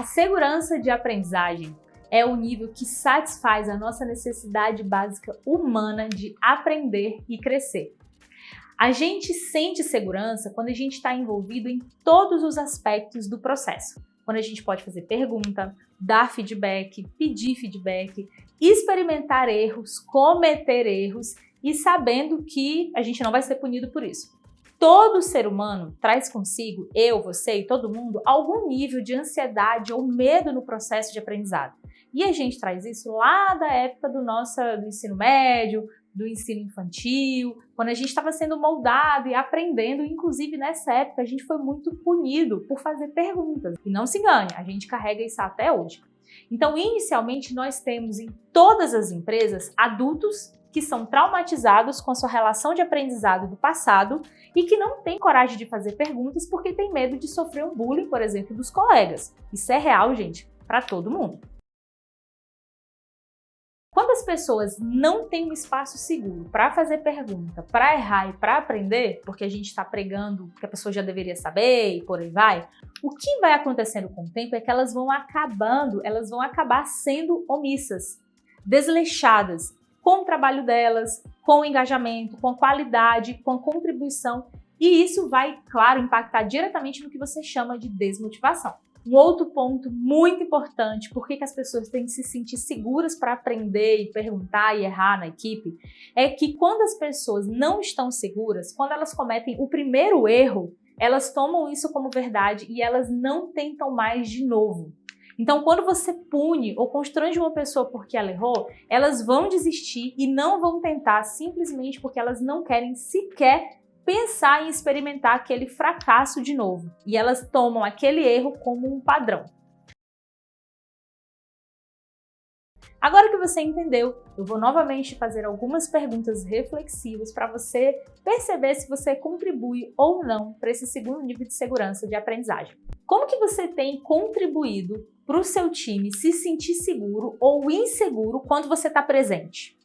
segurança de aprendizagem é o nível que satisfaz a nossa necessidade básica humana de aprender e crescer. A gente sente segurança quando a gente está envolvido em todos os aspectos do processo. Quando a gente pode fazer pergunta, dar feedback, pedir feedback, experimentar erros, cometer erros e sabendo que a gente não vai ser punido por isso. Todo ser humano traz consigo, eu, você e todo mundo, algum nível de ansiedade ou medo no processo de aprendizado. E a gente traz isso lá da época do ensino médio, do ensino infantil, quando a gente estava sendo moldado e aprendendo, inclusive nessa época a gente foi muito punido por fazer perguntas. E não se engane, a gente carrega isso até hoje. Então, inicialmente, nós temos em todas as empresas adultos que são traumatizados com a sua relação de aprendizado do passado e que não têm coragem de fazer perguntas porque tem medo de sofrer um bullying, por exemplo, dos colegas. Isso é real, gente, para todo mundo. Quando as pessoas não têm um espaço seguro para fazer pergunta, para errar e para aprender, porque a gente está pregando que a pessoa já deveria saber e por aí vai, o que vai acontecendo com o tempo é que elas vão acabar sendo omissas, desleixadas com o trabalho delas, com o engajamento, com a qualidade, com a contribuição, e isso vai, claro, impactar diretamente no que você chama de desmotivação. Um outro ponto muito importante, por que as pessoas têm que se sentir seguras para aprender e perguntar e errar na equipe, é que quando as pessoas não estão seguras, quando elas cometem o primeiro erro, elas tomam isso como verdade e elas não tentam mais de novo. Então, quando você pune ou constrange uma pessoa porque ela errou, elas vão desistir e não vão tentar simplesmente porque elas não querem sequer pensar em experimentar aquele fracasso de novo. E elas tomam aquele erro como um padrão. Agora que você entendeu, eu vou novamente fazer algumas perguntas reflexivas para você perceber se você contribui ou não para esse segundo nível de segurança de aprendizagem. Como que você tem contribuído para o seu time se sentir seguro ou inseguro quando você está presente?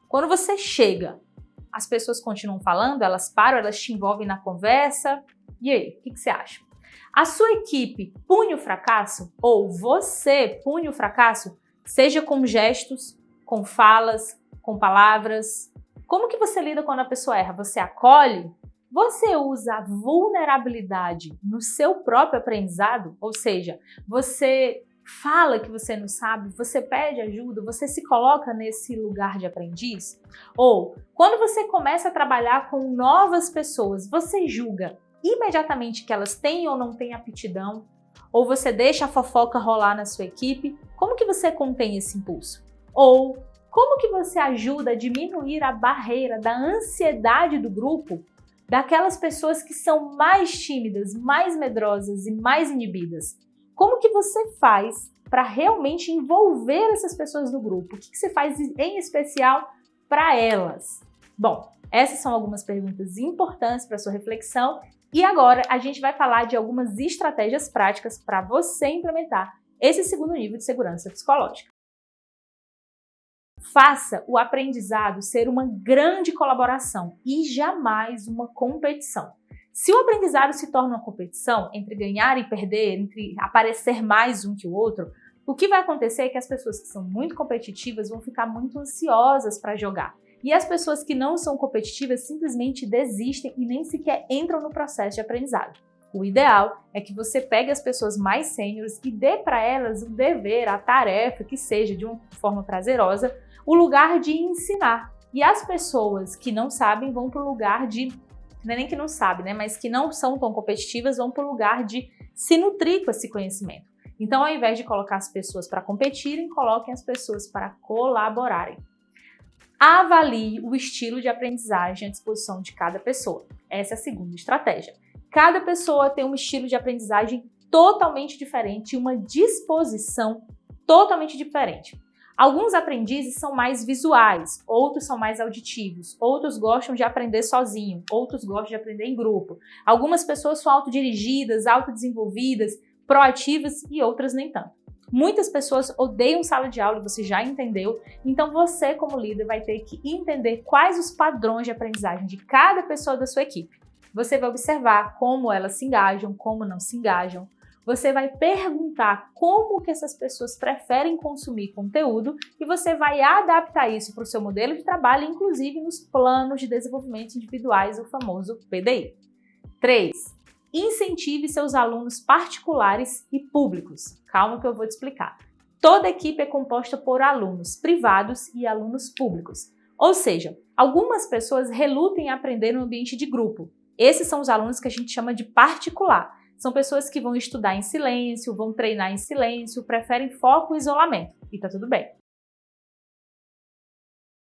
Quando você chega, as pessoas continuam falando, elas param, elas te envolvem na conversa. E aí, o que você acha? A sua equipe pune o fracasso? Ou você pune o fracasso? Seja com gestos, com falas, com palavras. Como que você lida quando a pessoa erra? Você acolhe? Você usa a vulnerabilidade no seu próprio aprendizado? Ou seja, você fala que você não sabe, você pede ajuda, você se coloca nesse lugar de aprendiz? Ou, quando você começa a trabalhar com novas pessoas, você julga imediatamente que elas têm ou não têm aptidão? Ou você deixa a fofoca rolar na sua equipe? Como que você contém esse impulso? Ou, como que você ajuda a diminuir a barreira da ansiedade do grupo, daquelas pessoas que são mais tímidas, mais medrosas e mais inibidas? Como que você faz para realmente envolver essas pessoas no grupo? O que você faz em especial para elas? Bom, essas são algumas perguntas importantes para sua reflexão e agora a gente vai falar de algumas estratégias práticas para você implementar esse segundo nível de segurança psicológica. Faça o aprendizado ser uma grande colaboração e jamais uma competição. Se o aprendizado se torna uma competição entre ganhar e perder, entre aparecer mais um que o outro, o que vai acontecer é que as pessoas que são muito competitivas vão ficar muito ansiosas para jogar. E as pessoas que não são competitivas simplesmente desistem e nem sequer entram no processo de aprendizado. O ideal é que você pegue as pessoas mais sêniores e dê para elas o dever, a tarefa, que seja de uma forma prazerosa, o lugar de ensinar. E as pessoas que não sabem vão para o lugar de... Não é nem que não sabe, né? Mas que não são tão competitivas, vão para o lugar de se nutrir com esse conhecimento. Então, ao invés de colocar as pessoas para competirem, coloquem as pessoas para colaborarem. Avalie o estilo de aprendizagem à disposição de cada pessoa. Essa é a segunda estratégia. Cada pessoa tem um estilo de aprendizagem totalmente diferente e uma disposição totalmente diferente. Alguns aprendizes são mais visuais, outros são mais auditivos, outros gostam de aprender sozinho, outros gostam de aprender em grupo. Algumas pessoas são autodirigidas, autodesenvolvidas, proativas e outras nem tanto. Muitas pessoas odeiam sala de aula, você já entendeu, então você como líder vai ter que entender quais os padrões de aprendizagem de cada pessoa da sua equipe. Você vai observar como elas se engajam, como não se engajam, Você vai perguntar como que essas pessoas preferem consumir conteúdo e você vai adaptar isso para o seu modelo de trabalho, inclusive nos planos de desenvolvimento individuais, o famoso PDI. 3. Incentive seus alunos particulares e públicos. Calma que eu vou te explicar. Toda equipe é composta por alunos privados e alunos públicos. Ou seja, algumas pessoas relutam em aprender no ambiente de grupo. Esses são os alunos que a gente chama de particular. São pessoas que vão estudar em silêncio, vão treinar em silêncio, preferem foco e isolamento. E tá tudo bem.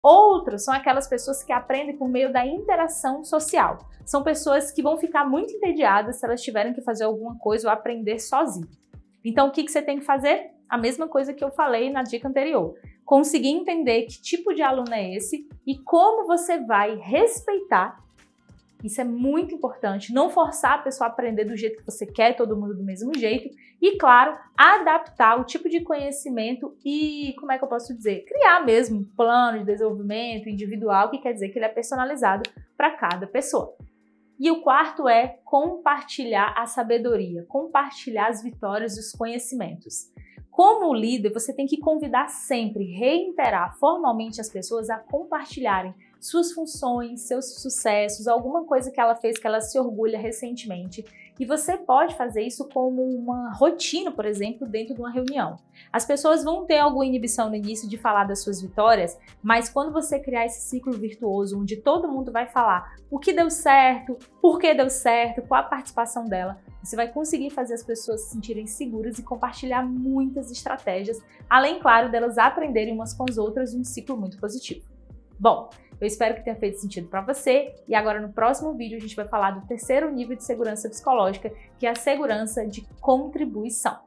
Outros são aquelas pessoas que aprendem por meio da interação social. São pessoas que vão ficar muito entediadas se elas tiverem que fazer alguma coisa ou aprender sozinhas. Então, o que você tem que fazer? A mesma coisa que eu falei na dica anterior. Conseguir entender que tipo de aluno é esse e como você vai respeitar. Isso é muito importante, não forçar a pessoa a aprender do jeito que você quer, todo mundo do mesmo jeito. E, claro, adaptar o tipo de conhecimento e, como é que eu posso dizer? Criar mesmo um plano de desenvolvimento individual, que quer dizer que ele é personalizado para cada pessoa. E o quarto é compartilhar a sabedoria, compartilhar as vitórias e os conhecimentos. Como líder, você tem que convidar sempre, reiterar formalmente as pessoas a compartilharem suas funções, seus sucessos, alguma coisa que ela fez que ela se orgulha recentemente. E você pode fazer isso como uma rotina, por exemplo, dentro de uma reunião. As pessoas vão ter alguma inibição no início de falar das suas vitórias, mas quando você criar esse ciclo virtuoso, onde todo mundo vai falar o que deu certo, por que deu certo, qual a participação dela, você vai conseguir fazer as pessoas se sentirem seguras e compartilhar muitas estratégias, além, claro, delas aprenderem umas com as outras um ciclo muito positivo. Bom, eu espero que tenha feito sentido para você e agora no próximo vídeo a gente vai falar do terceiro nível de segurança psicológica, que é a segurança de contribuição.